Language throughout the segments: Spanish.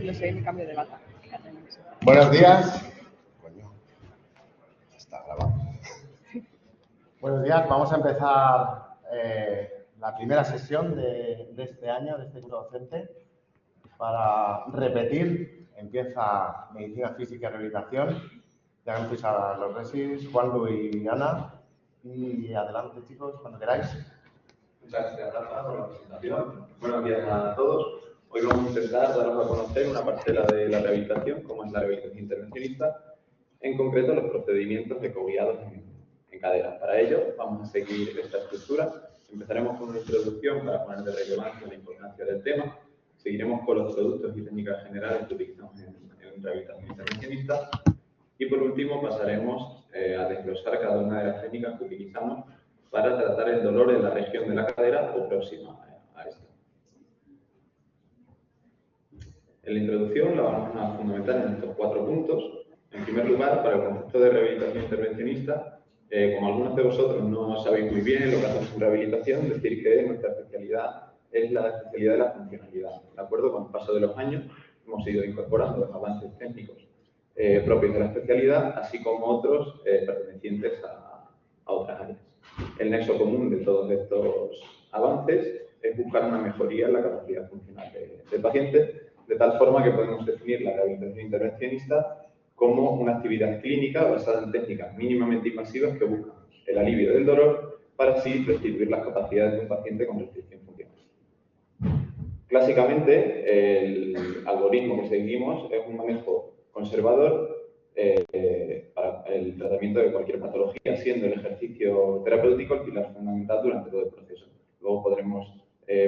No sé, me cambio de bata. Buenos días. Coño, está grabado. Buenos días, vamos a empezar la primera sesión de este año, de este curso docente. Para repetir, empieza Medicina Física y Rehabilitación. Ya han empezado los resis, Juan Luis y Ana. Y adelante, chicos, cuando queráis. Muchas gracias, Rafa, por la presentación. Buenos días a todos. Hoy vamos a intentar daros a conocer una parcela de la rehabilitación, como es la rehabilitación intervencionista, en concreto los procedimientos ecoguiados en cadera. Para ello, vamos a seguir esta estructura. Empezaremos con una introducción para poner de relevancia la importancia del tema. Seguiremos con los productos y técnicas generales que utilizamos en rehabilitación intervencionista. Y por último, pasaremos a desglosar cada una de las técnicas que utilizamos para tratar el dolor en la región de la cadera o próxima a esta. En la introducción la vamos a fundamentar en estos 4 puntos. En primer lugar, para el concepto de rehabilitación intervencionista, como algunos de vosotros no sabéis muy bien lo que hacemos en rehabilitación, decir que nuestra especialidad es la especialidad de la funcionalidad. ¿De acuerdo? Con el paso de los años hemos ido incorporando los avances técnicos propios de la especialidad, así como otros pertenecientes a otras áreas. El nexo común de todos estos avances es buscar una mejoría en la capacidad funcional del paciente, de tal forma que podemos definir la rehabilitación intervencionista como una actividad clínica basada en técnicas mínimamente invasivas que buscan el alivio del dolor para así restituir las capacidades de un paciente con restricción funcional. Clásicamente, el algoritmo que seguimos es un manejo conservador para el tratamiento de cualquier patología, siendo el ejercicio terapéutico el pilar fundamental durante todo el proceso. Luego podremos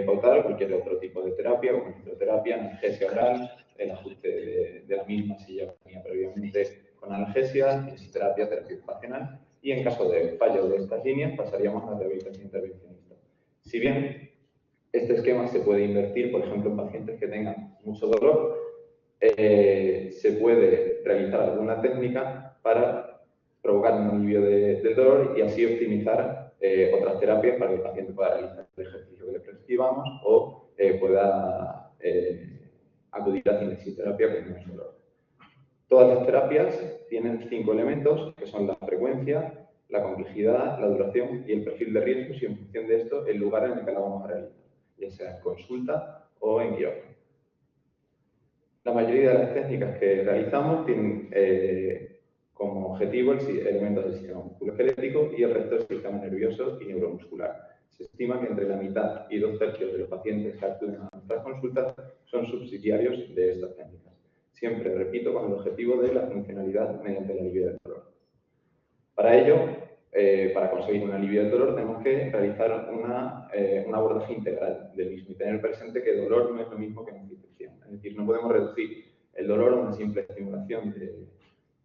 pautar cualquier otro tipo de terapia, como fisioterapia, analgesia oral, el ajuste de la misma si ya venía previamente con analgesia, fisioterapia, terapia ocupacional, y en caso de fallo de estas líneas pasaríamos a la rehabilitación intervencionista. Si bien este esquema se puede invertir, por ejemplo, en pacientes que tengan mucho dolor, se puede realizar alguna técnica para provocar un alivio del dolor y así optimizar otras terapias para que el paciente pueda realizar el ejercicio que le prescribamos o pueda acudir a cinesioterapia con menos dolor. Todas las terapias tienen 5 elementos, que son la frecuencia, la complejidad, la duración y el perfil de riesgos, y en función de esto, el lugar en el que la vamos a realizar, ya sea en consulta o en quirófano. La mayoría de las técnicas que realizamos tienen como objetivo elementos del sistema musculoesquelético y el resto del sistema nervioso y neuromuscular. Se estima que entre la mitad y 2/3 de los pacientes que acuden a nuestras consultas son subsidiarios de estas técnicas. Siempre, repito, con el objetivo de la funcionalidad mediante el alivio del dolor. Para ello, para conseguir un alivio del dolor, tenemos que realizar un abordaje integral del mismo y tener presente que el dolor no es lo mismo que una infección. Es decir, no podemos reducir el dolor a una simple estimulación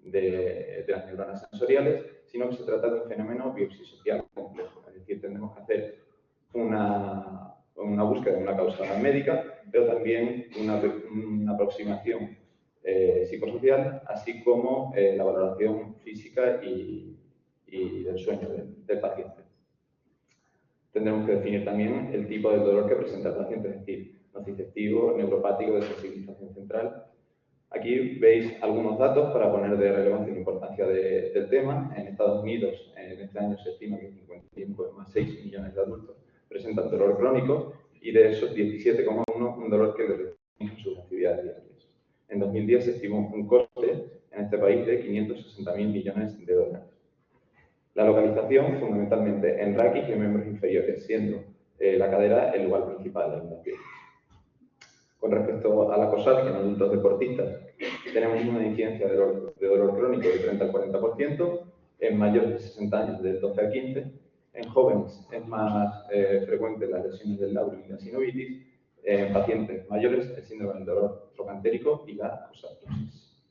de las neuronas sensoriales, sino que se trata de un fenómeno biopsicosocial complejo. Es decir, tendremos que hacer una búsqueda de una causa médica, pero también una aproximación psicosocial, así como la valoración física y del sueño del paciente. Tendremos que definir también el tipo de dolor que presenta el paciente, es decir, nociceptivo, neuropático, de sensibilización central. Aquí veis algunos datos para poner de relevancia la importancia del tema. En Estados Unidos, en este año se estima que 55,6 millones de adultos presentan dolor crónico y de esos 17,1 un dolor que les restringe sus actividades diarias. En 2010 se estimó un coste en este país de 560.000 millones de dólares. La localización, fundamentalmente en raquis y en miembros inferiores, siendo la cadera el lugar principal de la piel. Con respecto a la coxalgia en adultos deportistas, tenemos una incidencia de dolor crónico del 30 al 40%, en mayores de 60 años del 12 al 15%, en jóvenes es más frecuente las lesiones del labio y la sinovitis, en pacientes mayores el síndrome del dolor trocantérico y la coxalgiosis.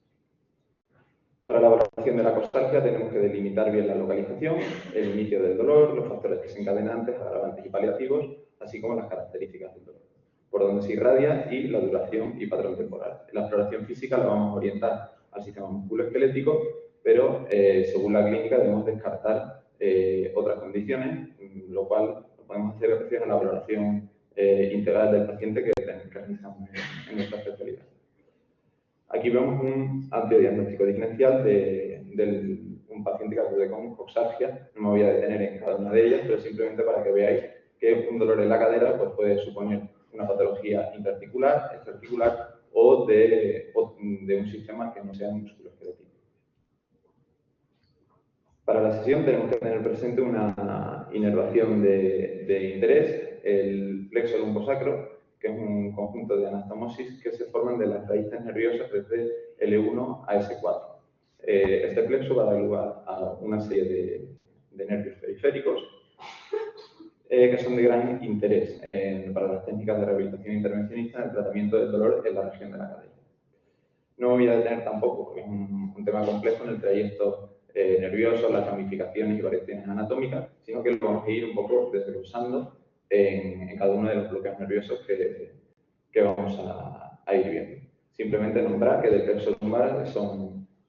Para la valoración de la coxalgia tenemos que delimitar bien la localización, el inicio del dolor, los factores desencadenantes, agravantes y paliativos, así como las características del dolor, por donde se irradia y la duración y patrón temporal. La exploración física la vamos a orientar al sistema musculoesquelético, pero según la clínica debemos descartar otras condiciones, lo cual podemos hacer gracias a la valoración integral del paciente que realizamos en nuestra especialidad. Aquí vemos un amplio diagnóstico diferencial de un paciente que acude con coxalgia. No me voy a detener en cada una de ellas, pero simplemente para que veáis que un dolor en la cadera pues, puede suponer una patología interarticular, extraarticular o de un sistema que no sea musculoesquelético. Para la sesión tenemos que tener presente una inervación de interés, el plexo lumbosacro, que es un conjunto de anastomosis que se forman de las raíces nerviosas desde L1 a S4. Este plexo va a dar lugar a una serie de nervios periféricos que son de gran interés para las técnicas de rehabilitación intervencionista en el tratamiento del dolor en la región de la cadera. No me voy a detener tampoco, porque es un tema complejo en el trayecto nervioso, las ramificaciones y variaciones anatómicas, sino que lo vamos a ir un poco desglosando en cada uno de los bloqueos nerviosos que vamos a ir viendo. Simplemente nombrar que del plexo lumbar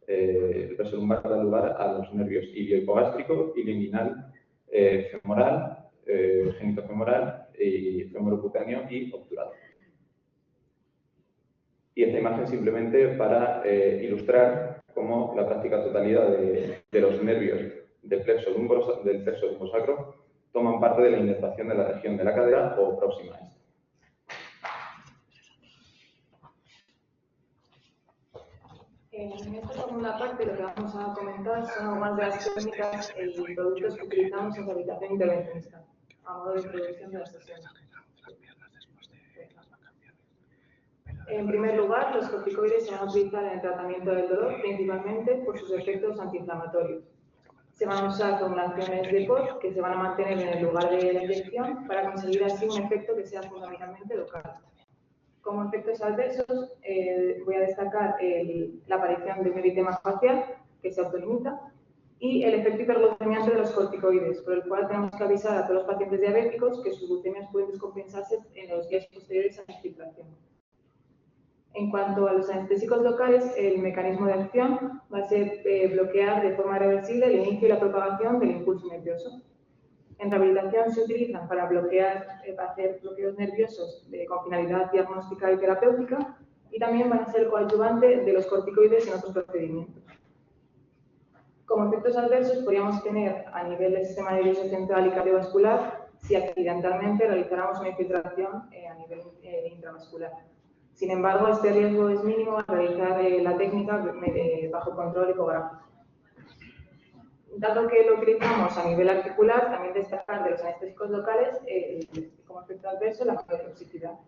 el plexo lumbar da lugar a los nervios iliohipogástrico, ilioinguinal, femoral, genitofemoral, y femorocutáneo y obturador. Y esta imagen simplemente para ilustrar cómo la práctica totalidad de los nervios del plexo lumbosacro toman parte de la inervación de la región de la cadera o próxima a esta. En esta segunda parte lo que vamos a comentar son algunas de las técnicas y productos que utilizamos en rehabilitación intervencionista, a modo de introducción de la sesión. En primer lugar, los corticoides se van a utilizar en el tratamiento del dolor, principalmente por sus efectos antiinflamatorios. Se van a usar formulaciones de POD que se van a mantener en el lugar de la inyección para conseguir así un efecto que sea fundamentalmente local. Como efectos adversos, voy a destacar la aparición de un eritema facial que se autolimita y el efecto hiperglucemiante de los corticoides, por el cual tenemos que avisar a todos los pacientes diabéticos que sus glucemias pueden descompensarse en los días posteriores a la infiltración. En cuanto a los anestésicos locales, el mecanismo de acción va a ser bloquear de forma reversible el inicio y la propagación del impulso nervioso. En rehabilitación se utilizan para hacer bloqueos nerviosos con finalidad diagnóstica y terapéutica y también van a ser coadyuvante de los corticoides en otros procedimientos. Como efectos adversos podríamos tener a nivel del sistema nervioso central y cardiovascular si accidentalmente realizáramos una infiltración a nivel intravascular. Sin embargo, este riesgo es mínimo al realizar la técnica bajo control ecográfico. Dado que lo utilizamos a nivel articular, también destacar de los anestésicos locales como efecto adverso la mayor toxicidad.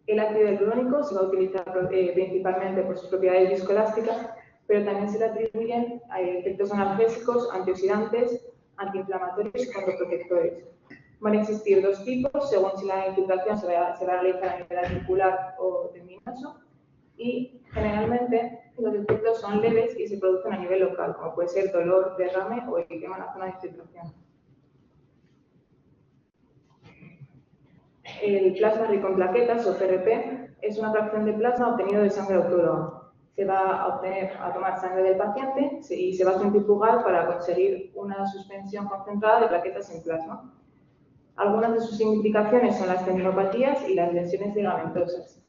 El ácido hialurónico se va a utilizar principalmente por sus propiedades viscoelásticas, pero también se le atribuyen efectos analgésicos, antioxidantes, antiinflamatorios y condroprotectores. Van a existir dos tipos, según si la infiltración se va a realizar a nivel articular o tendinoso, y generalmente los efectos son leves y se producen a nivel local, como puede ser dolor, derrame o eritema en la zona de infiltración. El plasma rico en plaquetas, o PRP, es una fracción de plasma obtenido de sangre autóloga. Se va a tomar sangre del paciente y se va a centrifugar para conseguir una suspensión concentrada de plaquetas en plasma. Algunas de sus indicaciones son las tendinopatías y las lesiones ligamentosas.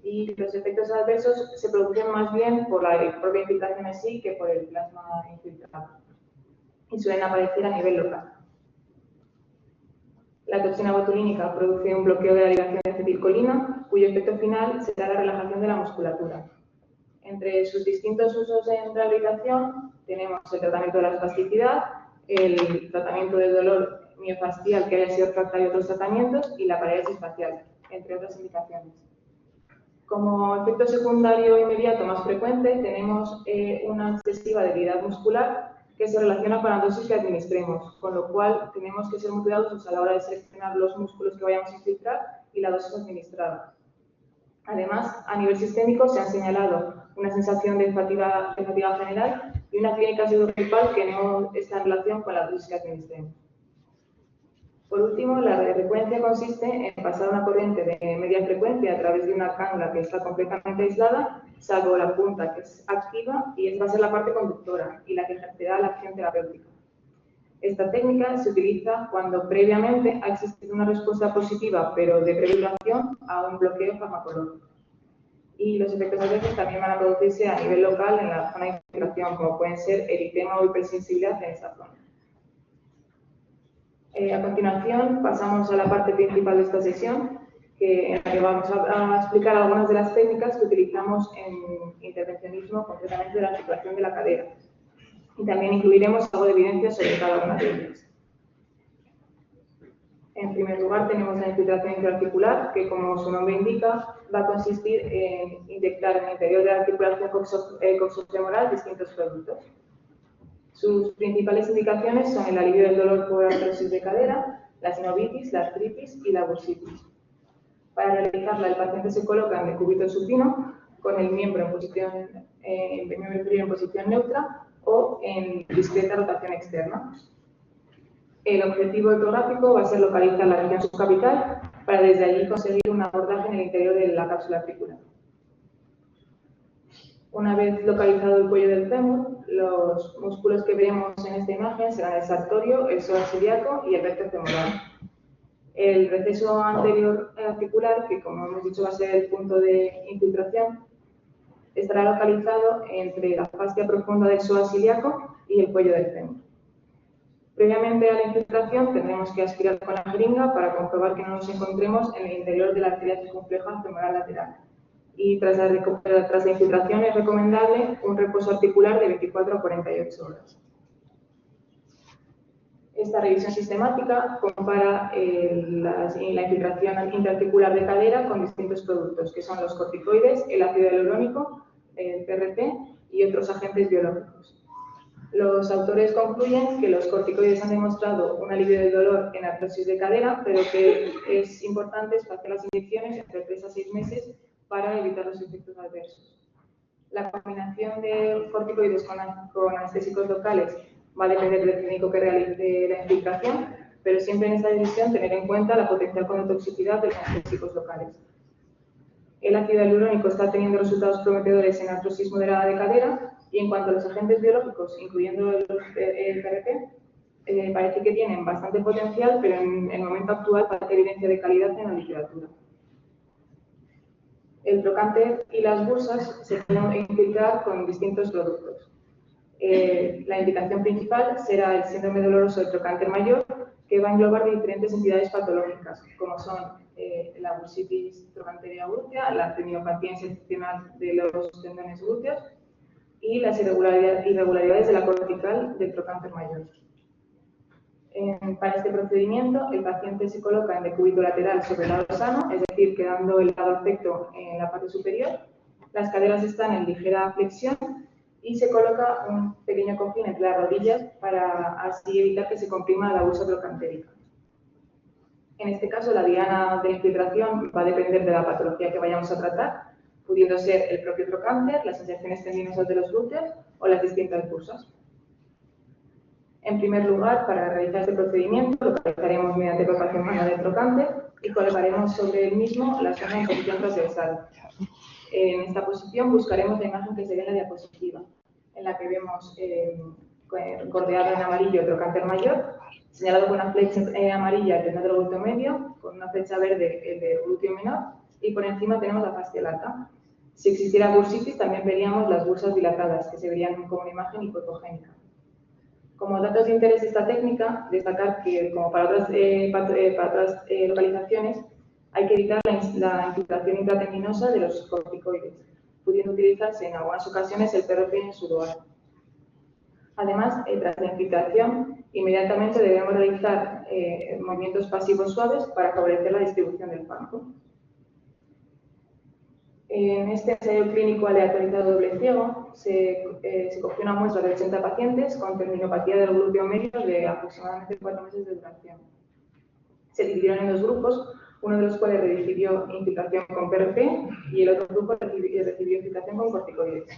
Y los efectos adversos se producen más bien por la propia infiltración en sí que por el plasma infiltrado. Y suelen aparecer a nivel local. La toxina botulínica produce un bloqueo de la ligación de acetilcolina, cuyo efecto final será la relajación de la musculatura. Entre sus distintos usos en rehabilitación tenemos el tratamiento de la espasticidad, el tratamiento del dolor miofascial que haya sido refractario a otros tratamientos y la parálisis facial, entre otras indicaciones. Como efecto secundario inmediato más frecuente tenemos una excesiva debilidad muscular que se relaciona con la dosis que administremos, con lo cual tenemos que ser muy cuidadosos a la hora de seleccionar los músculos que vayamos a infiltrar y la dosis administrada. Además, a nivel sistémico se ha señalado una sensación de fatiga general y una clínica pseudogripal que no está en relación con la dosis que administremos. Por último, la radiofrecuencia consiste en pasar una corriente de media frecuencia a través de una cánula que está completamente aislada, salvo la punta que es activa y esa va a ser la parte conductora y la que ejercerá la acción terapéutica. Esta técnica se utiliza cuando previamente ha existido una respuesta positiva, pero de breve duración, a un bloqueo farmacológico. Y los efectos adversos también van a producirse a nivel local en la zona de infiltración, como pueden ser eritema o hipersensibilidad en esta zona. A continuación, pasamos a la parte principal de esta sesión, en la que vamos a explicar algunas de las técnicas que utilizamos en intervencionismo, concretamente de la articulación de la cadera. Y también incluiremos algo de evidencia sobre cada una de ellas. En primer lugar, tenemos la infiltración intraarticular, que como su nombre indica, va a consistir en inyectar en el interior de la articulación coxofemoral distintos productos. Sus principales indicaciones son el alivio del dolor por artrosis de cadera, la sinovitis, la artritis y la bursitis. Para realizarla, el paciente se coloca en decúbito supino con el miembro inferior en posición neutra o en discreta rotación externa. El objetivo ecográfico va a ser localizar la región subcapital para desde allí conseguir un abordaje en el interior de la cápsula articular. Una vez localizado el cuello del fémur, los músculos que veremos en esta imagen serán el sartorio, el psoas ilíaco y el recto femoral. El receso anterior articular, que como hemos dicho va a ser el punto de infiltración, estará localizado entre la fascia profunda del psoas ilíaco y el cuello del fémur. Previamente a la infiltración tendremos que aspirar con la jeringa para comprobar que no nos encontremos en el interior de la arteria circunfleja femoral lateral. Y tras la infiltración es recomendable un reposo articular de 24 a 48 horas. Esta revisión sistemática compara la infiltración intraarticular de cadera con distintos productos, que son los corticoides, el ácido hialurónico, el PRP y otros agentes biológicos. Los autores concluyen que los corticoides han demostrado un alivio del dolor en artrosis de cadera, pero que es importante espaciar las inyecciones entre 3 a 6 meses para evitar los efectos adversos. La combinación de corticoides con anestésicos locales va a depender del clínico que realice la infiltración, pero siempre en esta decisión tener en cuenta la potencial conotoxicidad de los anestésicos locales. El ácido hialurónico está teniendo resultados prometedores en artrosis moderada de cadera y en cuanto a los agentes biológicos, incluyendo el PRP, parece que tienen bastante potencial, pero en el momento actual falta evidencia de calidad en la literatura. El trocánter y las bursas se pueden infiltrar con distintos productos. La indicación principal será el síndrome doloroso del trocánter mayor, que va a englobar diferentes entidades patológicas, como son la bursitis trocánterea glútea, la tendinopatía excepcional de los tendones glúteos y las irregularidades de la cortical del trocánter mayor. Para este procedimiento, el paciente se coloca en decúbito lateral sobre el lado sano, es decir, quedando el lado afecto en la parte superior. Las caderas están en ligera flexión y se coloca un pequeño cojín entre las rodillas para así evitar que se comprima la bursa trocantérica. En este caso, la diana de infiltración va a depender de la patología que vayamos a tratar, pudiendo ser el propio trocánter, las inserciones tendinosas de los glúteos o las distintas bursas. En primer lugar, para realizar este procedimiento, lo realizaremos mediante palpación manual del trocánter y colocaremos sobre el mismo la zona en posición transversal. En esta posición buscaremos la imagen que se ve en la diapositiva, en la que vemos bordeado en amarillo el trocánter mayor, señalado con una flecha amarilla el tendón del glúteo medio, con una flecha verde el del glúteo menor y por encima tenemos la fascia lata. Si existiera bursitis, también veríamos las bursas dilatadas, que se verían como una imagen hipotogénica. Como datos de interés de esta técnica, destacar que, como para otras localizaciones, hay que evitar la infiltración intratendinosa de los corticoides, pudiendo utilizarse en algunas ocasiones el PRP en su lugar. Además, tras la infiltración, inmediatamente debemos realizar movimientos pasivos suaves para favorecer la distribución del fármaco. En este ensayo clínico aleatorizado doble ciego, se cogió una muestra de 80 pacientes con tendinopatía del glúteo medio de aproximadamente 4 meses de duración. Se dividieron en 2 grupos, uno de los cuales recibió infiltración con PRP y el otro grupo recibió infiltración con corticoides.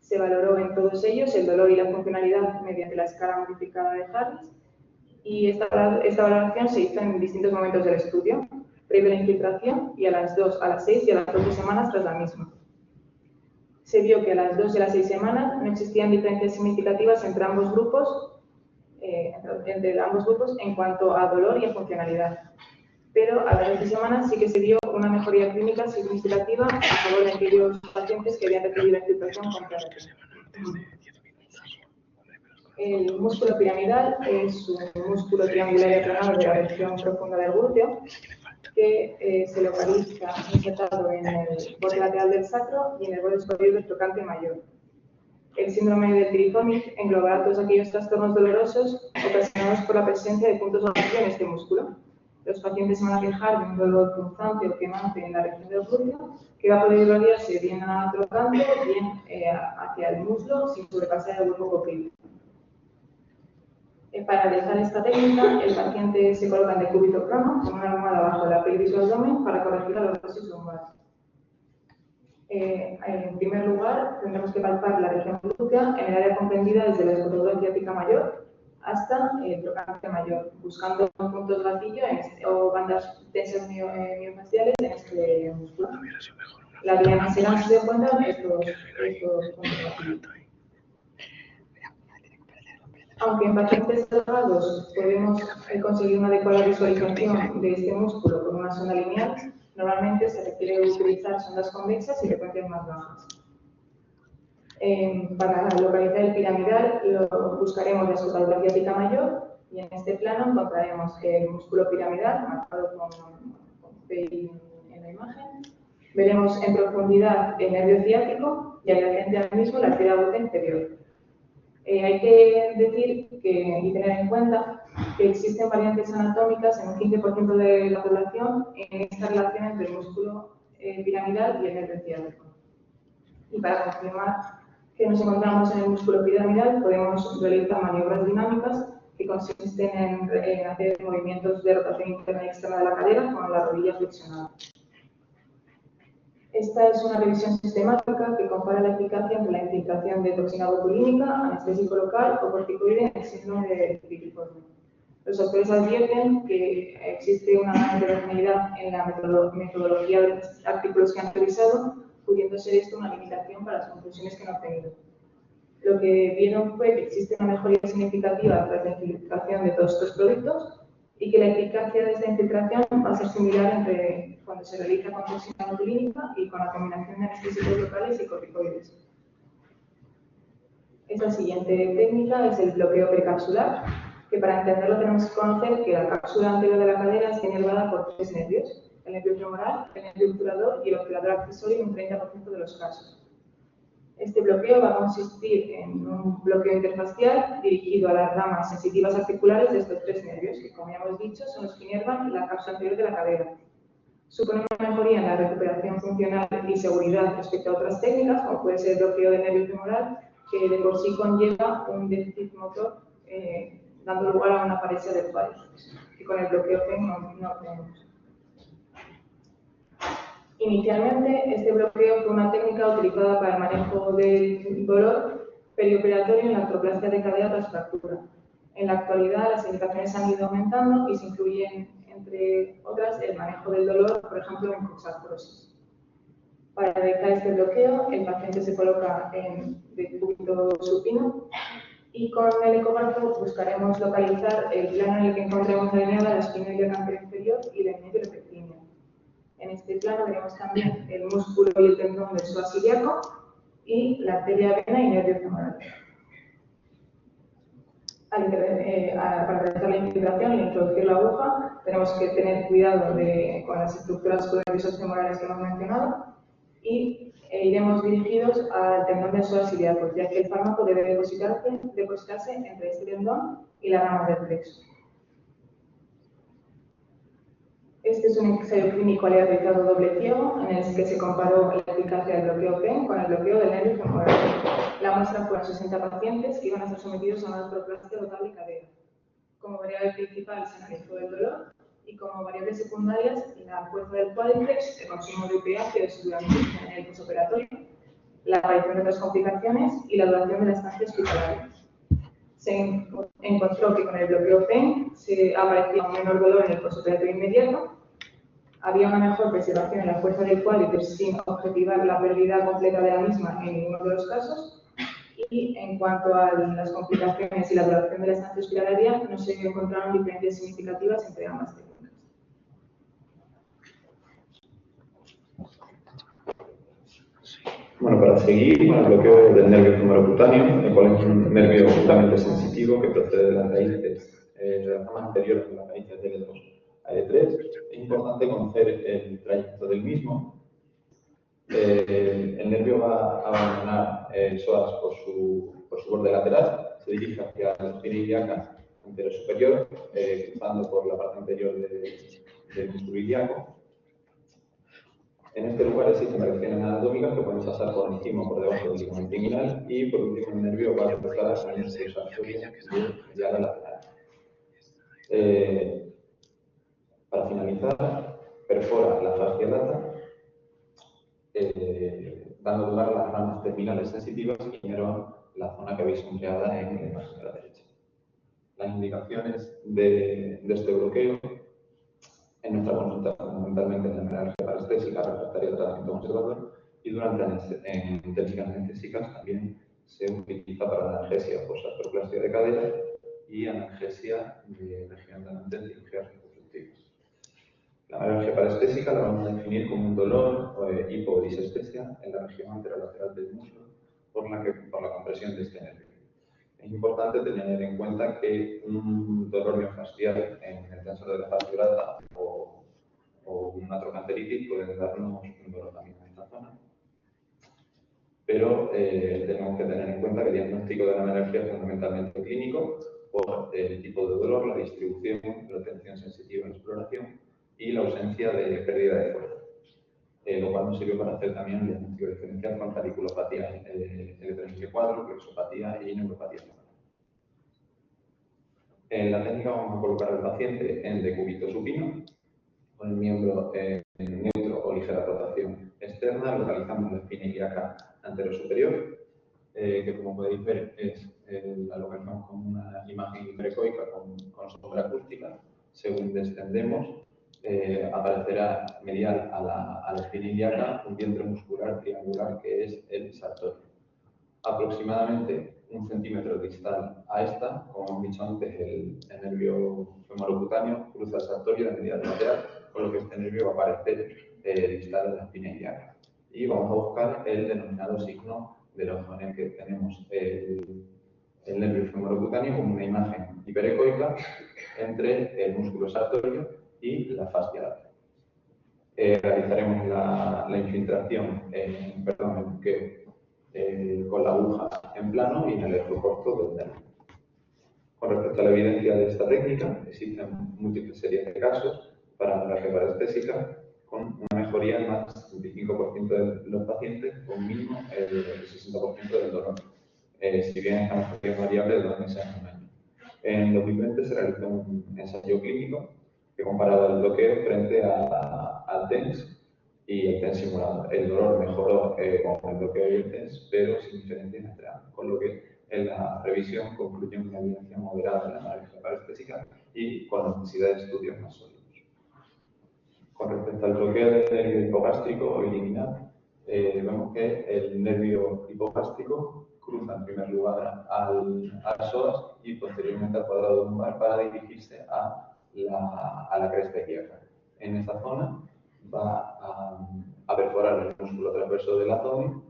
Se valoró en todos ellos el dolor y la funcionalidad mediante la escala modificada de Harris y esta valoración se hizo en distintos momentos del estudio, previo a la infiltración y a las 2, a las 6 y a las 12 semanas tras la misma. Se vio que a las 2 y a las 6 semanas no existían diferencias significativas entre ambos grupos entre ambos grupos en cuanto a dolor y a funcionalidad. Pero a las 12 semanas sí que se dio una mejoría clínica significativa a favor de aquellos pacientes que habían recibido infiltración con PRP. El músculo piramidal es un músculo triangular y aplanado de la región profunda del glúteo que se localiza insertado en el borde lateral del sacro y en el borde superior del trocánter mayor. El síndrome del trifónic englobará todos aquellos trastornos dolorosos ocasionados por la presencia de puntos vacíos en este músculo. Los pacientes se van a quejar de un dolor punzante o quemante en la región del glúteo que va a poder irradiarse bien a trocánter, bien hacia el muslo sin sobrepasar el grupo coquillo. Para realizar esta técnica, el paciente se coloca en decúbito crono con una almohada bajo la pelvis y el abdomen para corregir la lordosis lumbar. En primer lugar, tendremos que palpar la región glútea en el área comprendida desde la escotadura ciática mayor hasta el trocánter mayor, buscando puntos gatillo o bandas tensas miofasciales en este músculo. La diana será, si se encuentran, estos puntos gatillo. Aunque en pacientes delgados podemos conseguir una adecuada visualización de este músculo con una sonda lineal, normalmente se requiere utilizar sondas convexas y frecuencias más bajas. Para localizar el piramidal lo buscaremos la escotadura ciática mayor y en este plano encontraremos el músculo piramidal marcado con P en la imagen. Veremos en profundidad el nervio ciático y adyacente al mismo la arteria aguda inferior. Hay que decir y tener en cuenta que existen variantes anatómicas en un 15% de la población en esta relación entre el músculo piramidal y el nervio ciático. Y para confirmar que nos encontramos en el músculo piramidal, podemos realizar maniobras dinámicas que consisten en hacer movimientos de rotación interna y externa de la cadera con la rodilla flexionada. Esta es una revisión sistemática que compara la eficacia entre la infiltración de toxina botulínica, anestésico local o corticoide en el síndrome de piriforme. Los autores advierten que existe una gran heterogeneidad en la metodología de los artículos que han revisado, pudiendo ser esto una limitación para las conclusiones que han obtenido. Lo que vieron fue que existe una mejoría significativa tras la infiltración de todos estos productos y que la eficacia de esta infiltración va a ser similar entre cuando se realiza con toxina botulínica y con la combinación de anestésicos locales y corticoides. Esta siguiente técnica es el bloqueo precapsular, que para entenderlo tenemos que conocer que la cápsula anterior de la cadera está inervada por tres nervios, el nervio femoral, el nervio obturador y el obturador accesorio en un 30% de los casos. Este bloqueo va a consistir en un bloqueo interfacial dirigido a las ramas sensitivas articulares de estos tres nervios, que como ya hemos dicho son los que inervan la cápsula anterior de la cadera. Supone una mejoría en la recuperación funcional y seguridad respecto a otras técnicas, como puede ser el bloqueo del nervio femoral, que de por sí conlleva un déficit motor, dando lugar a una paresia del cuádriceps, que con el bloqueo PEN no tenemos. Inicialmente, este bloqueo fue una técnica utilizada para el manejo del dolor perioperatorio en la artroplasia de cadera tras fractura. En la actualidad, las indicaciones han ido aumentando y se incluyen, entre otras, el manejo del dolor, por ejemplo, en coxartrosis. Para realizar este bloqueo, el paciente se coloca en decúbito supino y con el ecógrafo buscaremos localizar el plano en el que encontremos alineada la espina iliocanter inferior y la medio pectínea. En este plano veremos también el músculo y el tendón del psoas ilíaco y la arteria vena y nervio femoral. Para realizar la infiltración y introducir la aguja, tenemos que tener cuidado con las estructuras nerviosas femorales que hemos mencionado y iremos dirigidos al tendón del psoas ilíaco, ya que el fármaco debe depositarse entre este tendón y la rama del plexo. Este es un ensayo clínico aleatorizado doble ciego en el que se comparó la eficacia del bloqueo PEN con el bloqueo del nervio femoral. La muestra fueron 60 pacientes que iban a ser sometidos a una artroplastia total de cadera. Como variable principal se analizó el dolor y como variables secundarias la fuerza del cuádriceps, el consumo de opiáceos durante el posoperatorio, la aparición de otras complicaciones y la duración de la estancia hospitalaria. Se encontró que con el bloqueo PEN se aparecía un menor dolor en el posoperatorio inmediato, había una mejor preservación en la fuerza del cuádriceps sin objetivar la pérdida completa de la misma en ninguno de los casos, y Y en cuanto a las complicaciones y la duración de la estancia hospitalaria, no se encontraron diferencias significativas entre ambas técnicas. Bueno, para seguir con el bloqueo del nervio femoral-cutáneo, el cual es un nervio altamente sensitivo que procede de las raíces, de las ramas anteriores de las raíces de L2 a L3, es importante conocer el trayecto del mismo. El nervio va a abandonar el psoas por su borde lateral, se dirige hacia la espina ilíaca anterior superior, cruzando por la parte anterior del músculo ilíaco. En este lugar existen variaciones anatómicas que pueden pasar por encima o por debajo del ligamento inguinal y por último el nervio va a cruzar al músculo sartorio medial lateral. Para finalizar, perfora la fascia lata, dando lugar a las ramas terminales sensitivas que inervan la zona que habéis sombreada en la imagen de la derecha. Las indicaciones de este bloqueo en nuestra consulta fundamentalmente en la menorragia parestésica, refractaria al tratamiento conservador, y durante técnicas anestésicas también se utiliza para analgesia por artroplastia de cadera y analgesia de región de en cirugías reconstructivas. La menorragia parestésica la vamos a definir como un dolor o hipodisestesia en la región anterolateral del muslo por la compresión de este nervio. Es importante tener en cuenta que un dolor miofascial en el tensor de la fascia lata o una trochanteritis puede darnos un dolor también en esta zona. Pero tenemos que tener en cuenta que el diagnóstico de la menorragia es fundamentalmente clínico por el tipo de dolor, la distribución, la tensión sensitiva en exploración y la ausencia de pérdida de fuerza. Lo cual nos sirve para hacer también el diagnóstico diferencial con radiculopatía L3-L4, plexopatía y neuropatía. En la técnica vamos a colocar al paciente en decúbito supino, con el miembro neutro o ligera rotación externa, localizamos la espina ilíaca anterior superior, que como podéis ver la localizamos con una imagen hiperecoica con sombra acústica. Según descendemos, aparecerá medial a la espina ilíaca un vientre muscular triangular que es el sartorio. Aproximadamente 1 centímetro distal a esta, como hemos dicho antes, el nervio femoral-cutáneo cruza el sartorio de medial lateral, con lo que este nervio va a aparecer distal a la espina ilíaca. Y vamos a buscar el denominado signo de la zona en que tenemos el nervio femoral-cutáneo como una imagen hiperecoica entre el músculo sartorio y la fascia lata. Realizaremos la infiltración, el bloqueo con la aguja en plano y en el eje corto del nervio. Con respecto a la evidencia de esta técnica, existen múltiples series de casos para la menorragia parestésica con una mejoría en más del 25% de los pacientes, con mínimo el 60% del dolor, si bien esta mejoría es variable de 2 meses a 1 año. En 2020 se realizó un ensayo clínico que comparaba el bloqueo frente al TENS y el TENS simulado. El dolor mejoró con el bloqueo y el TENS, pero sin diferencias entre ambos, con lo que en la revisión concluyó una evidencia moderada de la menorragia parestésica y con necesidad de estudios más sólidos. Con respecto al bloqueo del nervio hipogástrico o eliminal, vemos que el nervio hipogástrico cruza en primer lugar al psoas y posteriormente al cuadrado lumbar para dirigirse a la cresta ilíaca. En esta zona va a perforar el músculo transverso del abdomen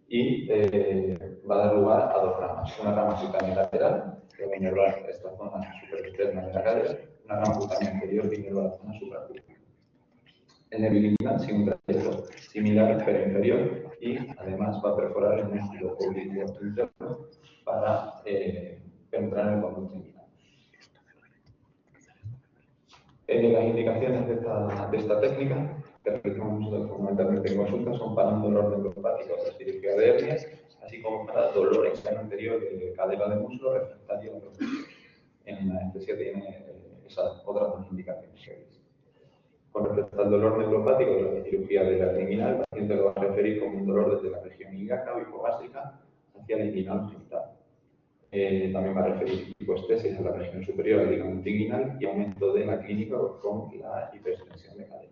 y va a dar lugar a 2 ramas. Una rama cutánea lateral, que va a inervar esta zona superexterna de la cadera, una rama cutánea anterior que inerva la zona supracúbica. El nervio liminal sigue un trayecto similar pero inferior y además va a perforar el músculo oblicuo interno para penetrar en el conducto inguinal. Las indicaciones de esta técnica que realizamos nosotros fundamentalmente en consulta son para un dolor neuropático de cirugía de hernias, así como para dolor externo anterior de cadera de muslo refractario a los muslos. En la anestesia tiene esas otras 2 indicaciones que veis. Con respecto al dolor neuropático de la cirugía de la inguinal, el paciente lo va a referir como un dolor desde la región ilíaca o hipogástrica hacia el inguinal genital. También va a referir hipoestesis a la región superior del ligamento inguinal y aumento de la clínica con la hiperextensión de cadera.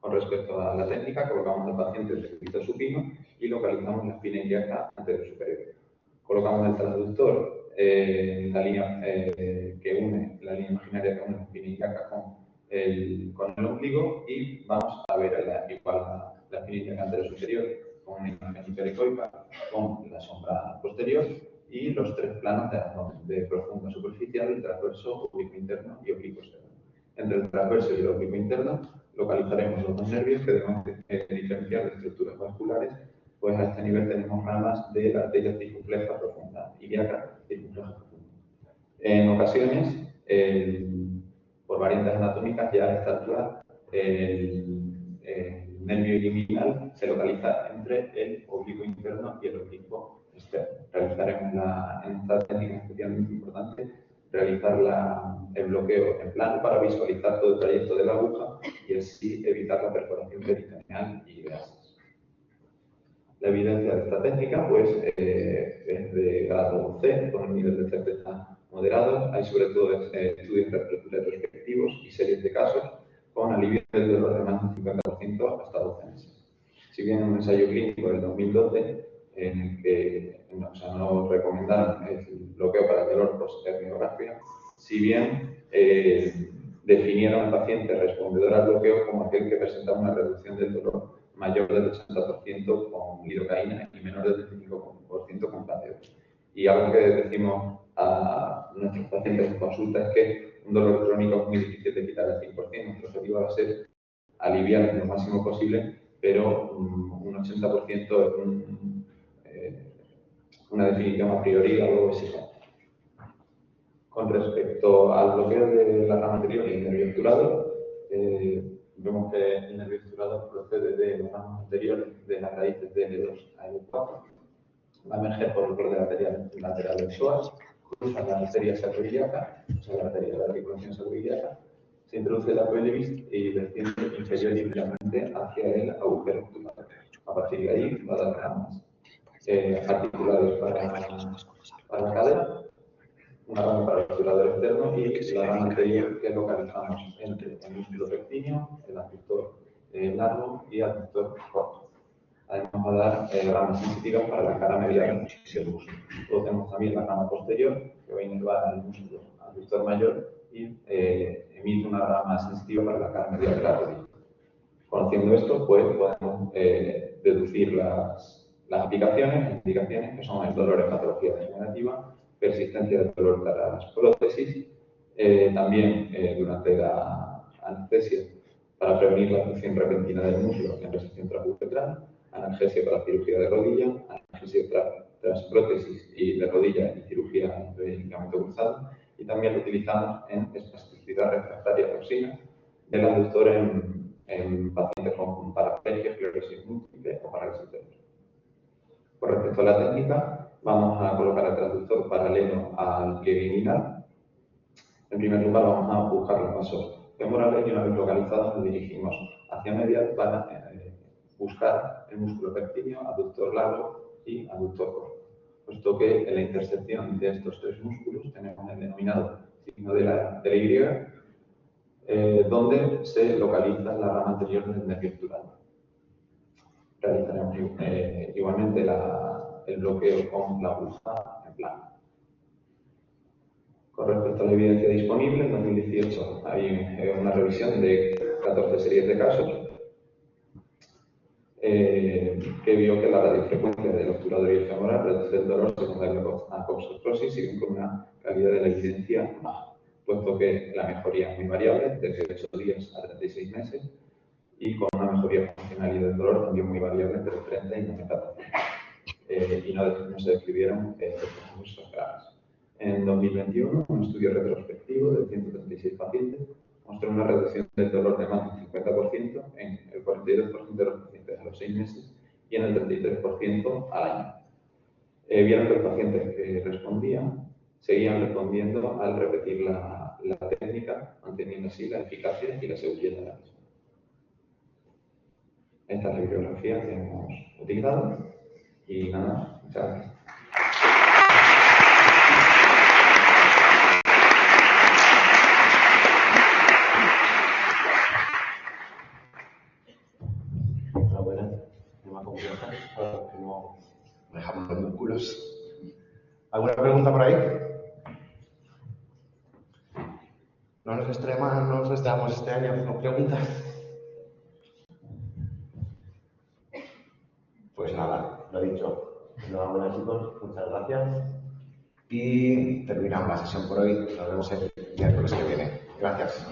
Con respecto a la técnica, colocamos al paciente en decúbito supino y localizamos la espina ilíaca anterior superior. Colocamos el transductor en la línea que une, la línea imaginaria que une la espina ilíaca con el ombligo, y vamos a ver igual la espina ilíaca anterior superior con una imagen hiperecoica con la sombra posterior y los tres planos de profunda superficial, transverso, oblicuo interno y oblicuo externo. Entre el transverso y el oblicuo interno localizaremos los dos nervios que debemos diferenciar de estructuras vasculares, pues a este nivel tenemos ramas de la arteria circunfleja profunda, ilíaca circunfleja profunda. En ocasiones, por variantes anatómicas, ya a esta altura, el nervio iliminal se localiza entre el oblicuo interno y el oblicuo externo. Realizaremos en esta técnica especialmente importante realizar el bloqueo en plano para visualizar todo el trayecto de la aguja y así evitar la perforación peritoneal y gases. La evidencia de esta técnica pues, es de grado C, con un nivel de certeza moderado. Hay sobre todo estudios retrospectivos y series de casos con alivio del dolor de más del 50% hasta 12 meses. Si bien un ensayo clínico del 2012, en el que nos recomendaron el bloqueo para el dolor post-herniografía, si bien definieron al paciente respondedor al bloqueo como aquel que presentaba una reducción del dolor mayor del 80% con lidocaína y menor del 25% con placebo. Y algo que decimos a nuestros pacientes en consulta es que un dolor crónico es muy difícil de quitar al 100%. Nuestro objetivo va a ser aliviar lo máximo posible, pero un 80% es una definición a priori algo exigente. Con respecto al bloqueo de la rama anterior y el nervio obturado, vemos que el nervio obturado procede de las ramas anteriores de las raíces de L2 a L4, va a emerger por el borde lateral del psoas, cruza la arteria sacroiliaca, o sea, la arteria de la articulación sacroiliaca, se introduce la pelvis y desciende inferior y ligeramente hacia el agujero obtural. A partir de ahí va a dar ramas articulares para la cadera, una rama para el obturador externo y la rama anterior que localizamos entre el músculo pectíneo, el abductor largo y el abductor corto. Además va a dar ramas sensitivas para la cara medial del músculo. Luego tenemos también la rama posterior que va a inervar al músculo abductor mayor y emite una rama sensitiva para la cara medial de la rodilla. Conociendo esto, pues podemos deducir las indicaciones que son el dolor en patología degenerativa, persistencia del dolor tras las prótesis, también durante la anestesia para prevenir la punción repentina del músculo en resección transbucetral, analgesia para cirugía de rodilla, analgesia tras prótesis y de rodilla y cirugía de ligamento cruzado, y también lo utilizamos en espasticidad refractaria a toxina del abductor en pacientes con paraplegia, esclerosis múltiple o parálisis cerebral. Con respecto a la técnica, vamos a colocar el transductor paralelo al pliegue inguinal. En primer lugar, vamos a buscar los vasos femorales y una vez localizados nos dirigimos hacia medial para buscar el músculo pectíneo, abductor largo y abductor corto. Puesto que en la intersección de estos tres músculos tenemos el denominado signo de la Y, donde se localiza la rama anterior del nervio obturado. Realizaremos igualmente el bloqueo con la aguja en plano. Con respecto a la evidencia disponible, en 2018 hay una revisión de 14 series de casos que vio que la radiofrecuencia del obturador y el femoral reduce el dolor secundario a coxartrosis y con una calidad de la evidencia baja, puesto que la mejoría es muy variable, desde 8 días a 36 meses, y con una mejoría funcional y del dolor también muy variable entre 30 y 90%. Y no se describieron procesos graves. En 2021, un estudio retrospectivo de 136 pacientes mostró una reducción del dolor de más del 50% en el 42% de los pacientes a los 6 meses y en el 33% al año. Vieron que los pacientes que respondían seguían respondiendo al repetir la técnica, manteniendo así la eficacia y la seguridad de la misma. Esta es la bibliografía que hemos utilizado y nada, muchas gracias. Una buena, tema compleja, para que no dejamos los músculos. ¿Alguna pregunta por ahí? No nos estrenamos este año con preguntas. Pues nada, lo dicho. Enhorabuena, chicos, muchas gracias. Y terminamos la sesión por hoy. Nos vemos el miércoles que viene. Gracias.